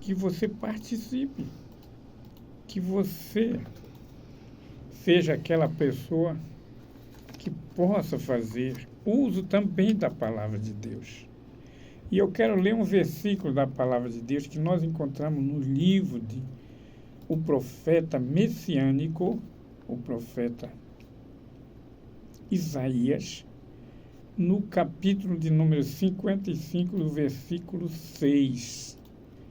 que você participe, que você seja aquela pessoa que possa fazer uso também da palavra de Deus. E eu quero ler um versículo da palavra de Deus que nós encontramos no livro de o profeta messiânico, o profeta Isaías, no capítulo de número 55, no versículo 6,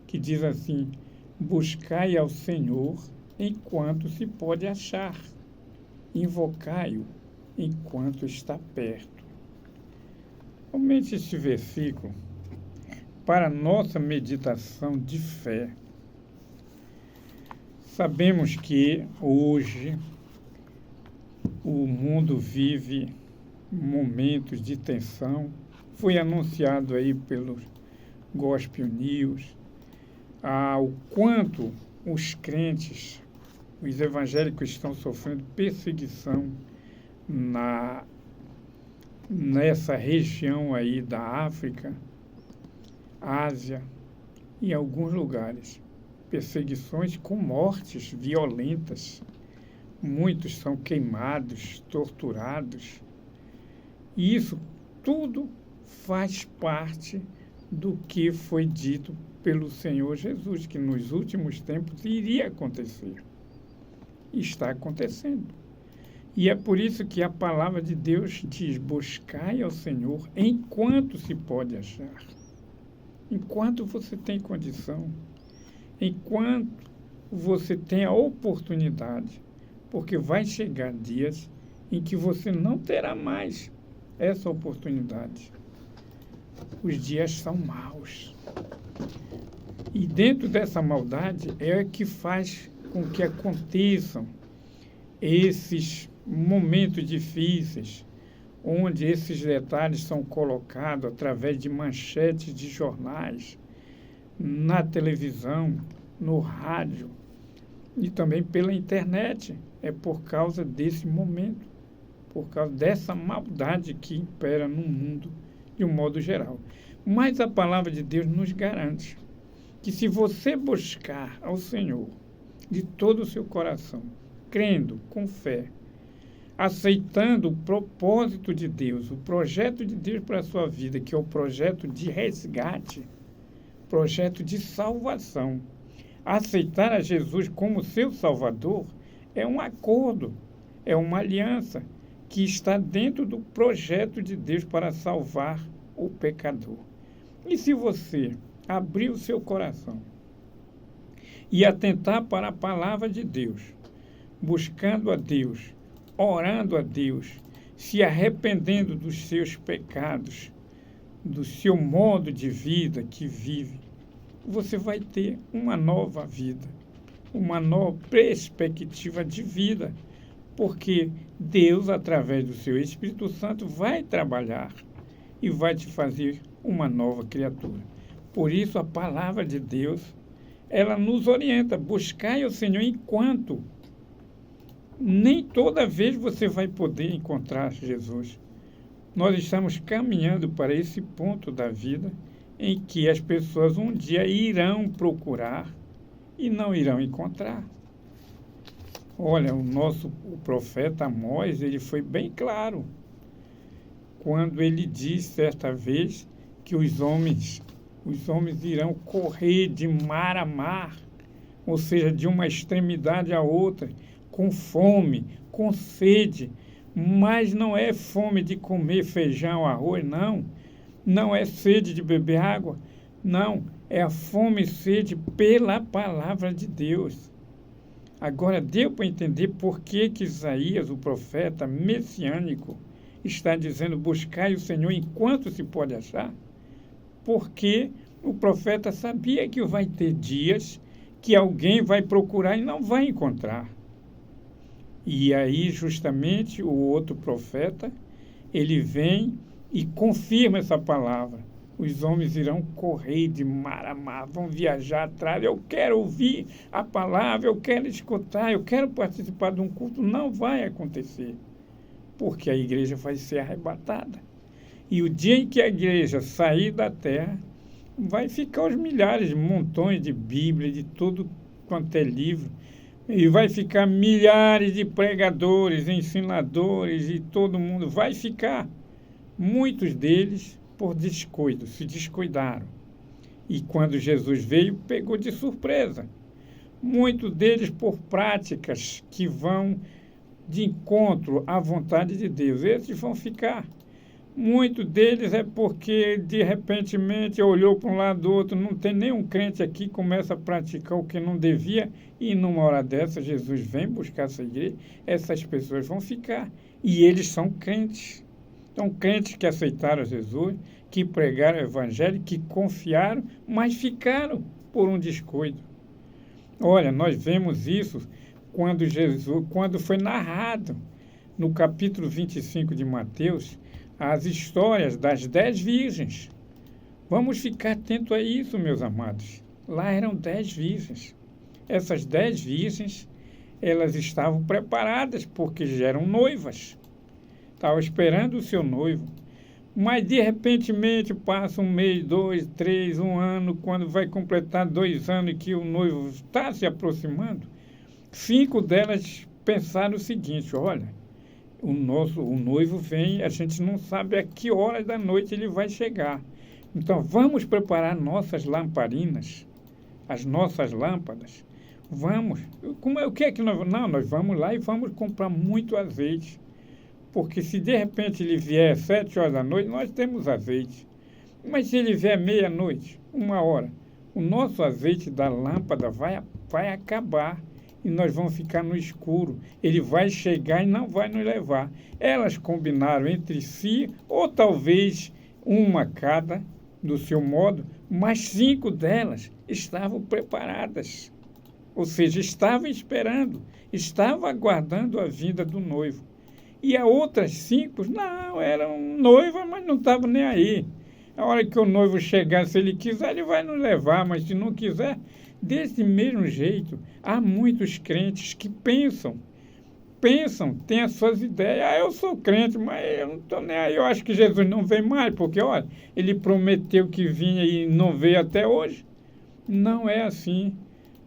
que diz assim: buscai ao Senhor enquanto se pode achar, invocai-o enquanto está perto. Aumente este versículo para nossa meditação de fé. Sabemos que hoje o mundo vive momentos de tensão. Foi anunciado aí pelo Gospel News o quanto os crentes, os evangélicos estão sofrendo perseguição nessa região aí da África, Ásia e em alguns lugares. Perseguições com mortes violentas. Muitos são queimados, torturados. E isso tudo faz parte do que foi dito pelo Senhor Jesus, que nos últimos tempos iria acontecer. Está acontecendo. E é por isso que a palavra de Deus diz: buscai ao Senhor enquanto se pode achar. Enquanto você tem condição, enquanto você tem a oportunidade, porque vai chegar dias em que você não terá mais essa oportunidade. Os dias são maus. E dentro dessa maldade é que faz com que aconteçam esses momentos difíceis, onde esses detalhes são colocados através de manchetes de jornais, na televisão, no rádio e também pela internet. É por causa desse momento, por causa dessa maldade que impera no mundo de um modo geral. Mas a palavra de Deus nos garante que se você buscar ao Senhor de todo o seu coração, crendo, com fé, aceitando o propósito de Deus, o projeto de Deus para a sua vida, que é o projeto de resgate, projeto de salvação. Aceitar a Jesus como seu Salvador é um acordo, é uma aliança que está dentro do projeto de Deus para salvar o pecador. E se você abrir o seu coração e atentar para a palavra de Deus, buscando a Deus, orando a Deus, se arrependendo dos seus pecados, do seu modo de vida que vive, você vai ter uma nova vida, uma nova perspectiva de vida, porque Deus, através do seu Espírito Santo, vai trabalhar e vai te fazer uma nova criatura. Por isso, a palavra de Deus, ela nos orienta: buscai o Senhor enquanto. Nem toda vez você vai poder encontrar Jesus. Nós estamos caminhando para esse ponto da vida em que as pessoas um dia irão procurar e não irão encontrar. Olha, o profeta Amós, ele foi bem claro quando ele disse certa vez que os homens irão correr de mar a mar, ou seja, de uma extremidade à outra, com fome, com sede, mas não é fome de comer feijão, arroz, não. Não é sede de beber água, não. É a fome e sede pela palavra de Deus. Agora, deu para entender por que Isaías, o profeta messiânico, está dizendo: buscai o Senhor enquanto se pode achar? Porque o profeta sabia que vai ter dias que alguém vai procurar e não vai encontrar. E aí, justamente, o outro profeta, ele vem e confirma essa palavra. Os homens irão correr de mar a mar, vão viajar atrás. Eu quero ouvir a palavra, eu quero escutar, eu quero participar de um culto. Não vai acontecer, porque a igreja vai ser arrebatada. E o dia em que a igreja sair da terra, vai ficar os milhares, montões de Bíblia, de tudo quanto é livro. E vai ficar milhares de pregadores, ensinadores e todo mundo. Vai ficar. Muitos deles por descuido, se descuidaram. E quando Jesus veio, pegou de surpresa. Muitos deles por práticas que vão de encontro à vontade de Deus. Esses vão ficar. Muitos deles é porque, de repentemente, olhou para um lado do outro, não tem nenhum crente aqui, começa a praticar o que não devia, e numa hora dessa, Jesus vem buscar essa igreja, essas pessoas vão ficar. E eles são crentes. São crentes que aceitaram Jesus, que pregaram o evangelho, que confiaram, mas ficaram por um descuido. Olha, nós vemos isso quando foi narrado no capítulo 25 de Mateus, as histórias das 10 virgens. Vamos ficar atento a isso, meus amados. Lá eram 10 virgens. Essas 10 virgens, elas estavam preparadas porque já eram noivas. Estavam esperando o seu noivo. Mas, de repentemente, passa um mês, 2, 3, um ano, quando vai completar 2 anos que o noivo está se aproximando, 5 delas pensaram o seguinte: olha, o noivo vem, a gente não sabe a que horas da noite ele vai chegar. Então, vamos preparar nossas lamparinas, as nossas lâmpadas. Vamos. O que é que nós... Não, nós vamos lá e vamos comprar muito azeite. Porque se de repente ele vier 7 horas da noite, nós temos azeite. Mas se ele vier meia-noite, 1 hora, o nosso azeite da lâmpada vai acabar e nós vamos ficar no escuro. Ele vai chegar e não vai nos levar. Elas combinaram entre si, ou talvez uma cada, do seu modo, mas 5 delas estavam preparadas. Ou seja, estavam esperando, estavam aguardando a vinda do noivo. E as outras 5, não, eram noivas, mas não estavam nem aí. A hora que o noivo chegar, se ele quiser, ele vai nos levar, mas se não quiser, desse mesmo jeito, há muitos crentes que pensam, têm as suas ideias. Ah, eu sou crente, mas eu não estou nem aí. Eu acho que Jesus não vem mais, porque, olha, ele prometeu que vinha e não veio até hoje. Não é assim.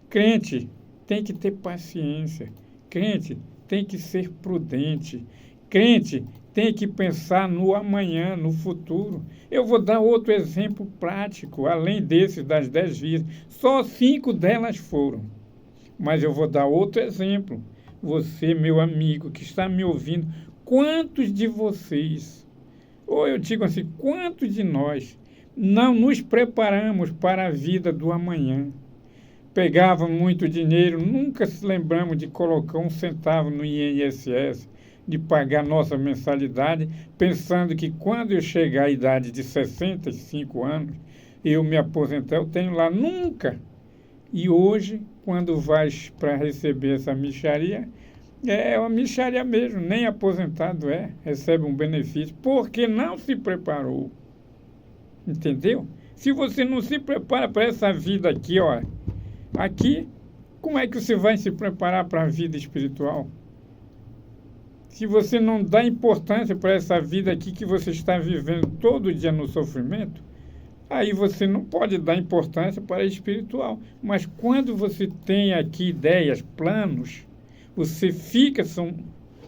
Crente tem que ter paciência. Crente tem que ser prudente. Crente tem que pensar no amanhã, no futuro. Eu vou dar outro exemplo prático, além desses das 10 virgens. Só 5 delas foram. Mas eu vou dar outro exemplo. Você, meu amigo, que está me ouvindo, quantos de vocês, ou eu digo assim, quantos de nós não nos preparamos para a vida do amanhã? Pegavam muito dinheiro, nunca se lembramos de colocar 1 centavo no INSS, de pagar nossa mensalidade, pensando que quando eu chegar à idade de 65 anos, eu me aposentar, eu tenho lá. Nunca! E hoje, quando vais para receber essa mixaria, é uma mixaria mesmo, nem aposentado recebe um benefício, porque não se preparou. Entendeu? Se você não se prepara para essa vida aqui, ó, aqui, como é que você vai se preparar para a vida espiritual? Se você não dá importância para essa vida aqui que você está vivendo todo dia no sofrimento, aí você não pode dar importância para a espiritual. Mas quando você tem aqui ideias, planos, você fica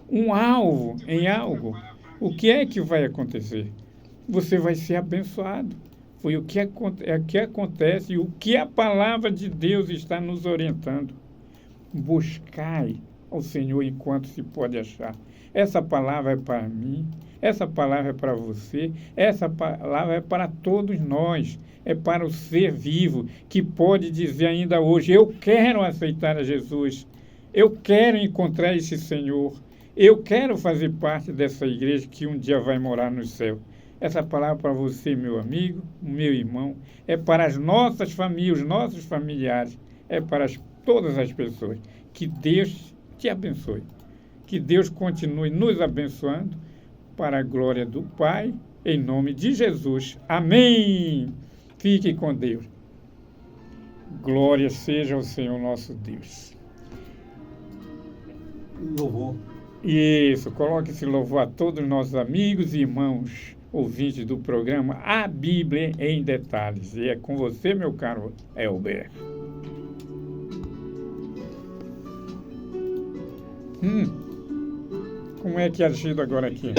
um alvo em algo, o que é que vai acontecer? Você vai ser abençoado. Foi o que acontece e o que a palavra de Deus está nos orientando. Buscai ao Senhor enquanto se pode achar. Essa palavra é para mim, essa palavra é para você, essa palavra é para todos nós, é para o ser vivo que pode dizer ainda hoje: eu quero aceitar a Jesus, eu quero encontrar esse Senhor, eu quero fazer parte dessa igreja que um dia vai morar no céu. Essa palavra para você, meu amigo, meu irmão, é para as nossas famílias, os nossos familiares, é para todas as pessoas. Que Deus te abençoe. Que Deus continue nos abençoando para a glória do Pai, em nome de Jesus. Amém. Fique com Deus. Glória seja ao Senhor nosso Deus. Louvor. Isso, coloque esse louvor a todos os nossos amigos e irmãos ouvintes do programa A Bíblia em Detalhes. E é com você, meu caro Elber. Como é que é agido agora aqui?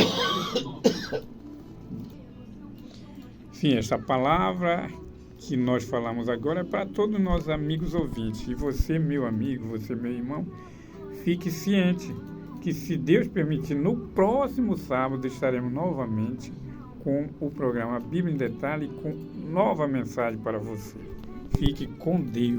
Sim, essa palavra que nós falamos agora é para todos os nossos amigos ouvintes. E você, meu amigo, você, meu irmão, fique ciente que, se Deus permitir, no próximo sábado estaremos novamente com o programa Bíblia em Detalhe, com nova mensagem para você. Fique com Deus.